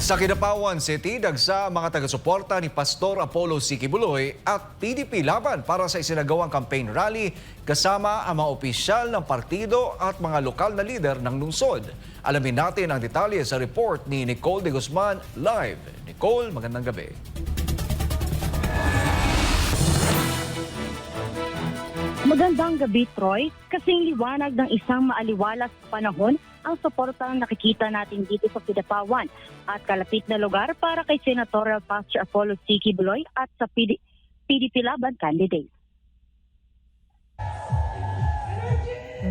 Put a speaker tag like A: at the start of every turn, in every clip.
A: Sa Kidapawan City, dagsa mga taga-suporta ni Pastor Apollo C. Quiboloy at PDP Laban para sa isinagawang campaign rally kasama ang mga opisyal ng partido at mga lokal na lider ng lungsod. Alamin natin ang detalye sa report ni Nicole de Guzman live. Nicole, magandang gabi.
B: Magandang gabi, Troy. Kasing liwanag ng isang maaliwalas panahon ang suportang nakikita natin dito sa Kidapawan at kalapit na lugar para kay Senatorial Pastor Apollo C. Quiboloy at sa PDP Laban candidate.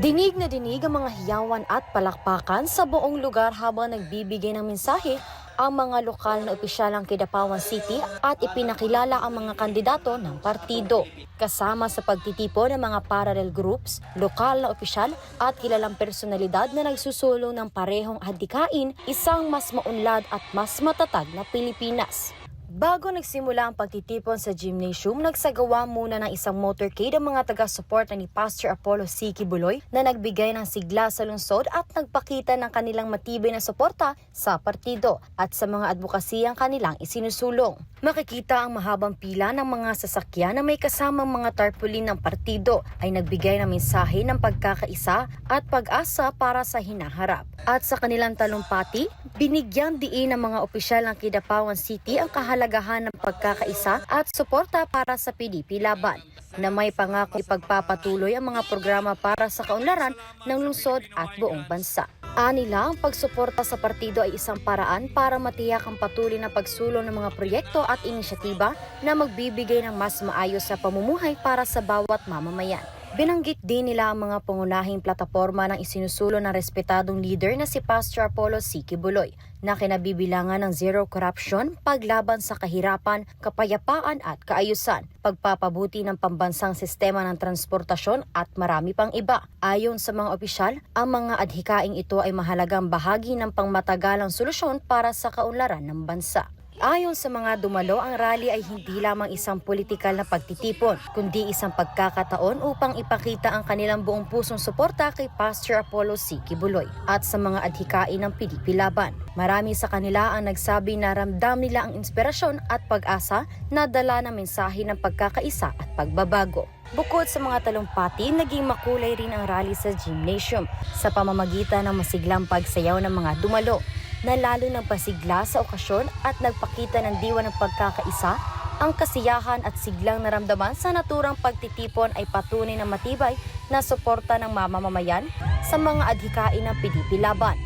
C: Dinig na dinig ang mga hiyawan at palakpakan sa buong lugar habang nagbibigay ng mensahe ang mga lokal na opisyal ng Kidapawan City at ipinakilala ang mga kandidato ng partido. Kasama sa pagtitipon ng mga parallel groups, lokal na opisyal at kilalang personalidad na nagsusulong ng parehong adhikain, isang mas maunlad at mas matatag na Pilipinas. Bago nagsimula ang pagtitipon sa gymnasium, nagsagawa muna ng isang motorcade ang mga taga-suporta ni Pastor Apollo C. Quiboloy na nagbigay ng sigla sa lungsod at nagpakita ng kanilang matibay na suporta sa partido at sa mga advokasiyang kanilang isinusulong. Makikita ang mahabang pila ng mga sasakyan na may kasamang mga tarpaulin ng partido ay nagbigay ng mensahe ng pagkakaisa at pag-asa para sa hinaharap. At sa kanilang talumpati, binigyan diin ng mga opisyal ng Kidapawan City ang kahalagahan ng pagkakaisa at suporta para sa PDP Laban na may pangako ipagpapatuloy ang mga programa para sa kaunlaran ng lungsod at buong bansa. Anila, ang pagsuporta sa partido ay isang paraan para matiyak ang patuloy na pagsulong ng mga proyekto at inisyatiba na magbibigay ng mas maayos na pamumuhay para sa bawat mamamayan. Binanggit din nila ang mga pangunahing plataporma ng isinusulong ng respetadong leader na si Pastor Apollo C. Quiboloy na kinabibilangan ng zero corruption, paglaban sa kahirapan, kapayapaan at kaayusan, pagpapabuti ng pambansang sistema ng transportasyon at marami pang iba. Ayon sa mga opisyal, ang mga adhikaing ito ay mahalagang bahagi ng pangmatagalang solusyon para sa kaunlaran ng bansa. Ayon sa mga dumalo, ang rally ay hindi lamang isang politikal na pagtitipon, kundi isang pagkakataon upang ipakita ang kanilang buong pusong suporta kay Pastor Apollo C. Quiboloy at sa mga adhikain ng PDP Laban. Marami sa kanila ang nagsabi na ramdam nila ang inspirasyon at pag-asa na dala ng mensahe ng pagkakaisa at pagbabago. Bukod sa mga talumpati, naging makulay rin ang rally sa gymnasium sa pamamagitan ng masiglang pagsayaw ng mga dumalo na lalo ng pasigla sa okasyon at nagpakita ng diwa ng pagkakaisa. Ang kasiyahan at siglang naramdaman sa naturang pagtitipon ay patunay na matibay na suporta ng mamamayan sa mga adhikain ng PDP Laban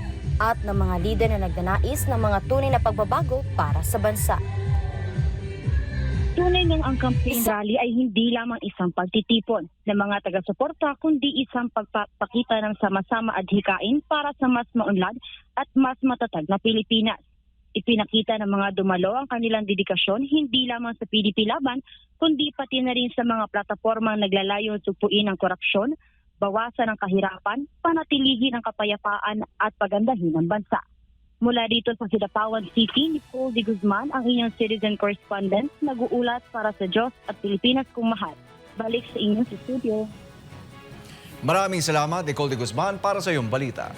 C: at ng mga lider na nagnanais ng mga tunay na pagbabago para sa bansa.
B: Tunay ng ang campaign rally ay hindi lamang isang pagtitipon ng mga taga-suporta kundi isang pagpapakita ng sama-sama adhikain para sa mas maunlad at mas matatag na Pilipinas. Ipinakita ng mga dumalo ang kanilang dedikasyon hindi lamang sa PDP Laban kundi pati na rin sa mga platapormang naglalayong supuin ang korupsyon, bawasan ang kahirapan, panatilihin ang kapayapaan at pagandahin ng bansa. Mula dito sa Kidapawan City, Nicole de Guzman, ang inyong citizen correspondent, nag-uulat para sa Diyos at Pilipinas kung mahal. Balik sa inyong studio.
A: Maraming salamat, Nicole de Guzman, para sa iyong balita.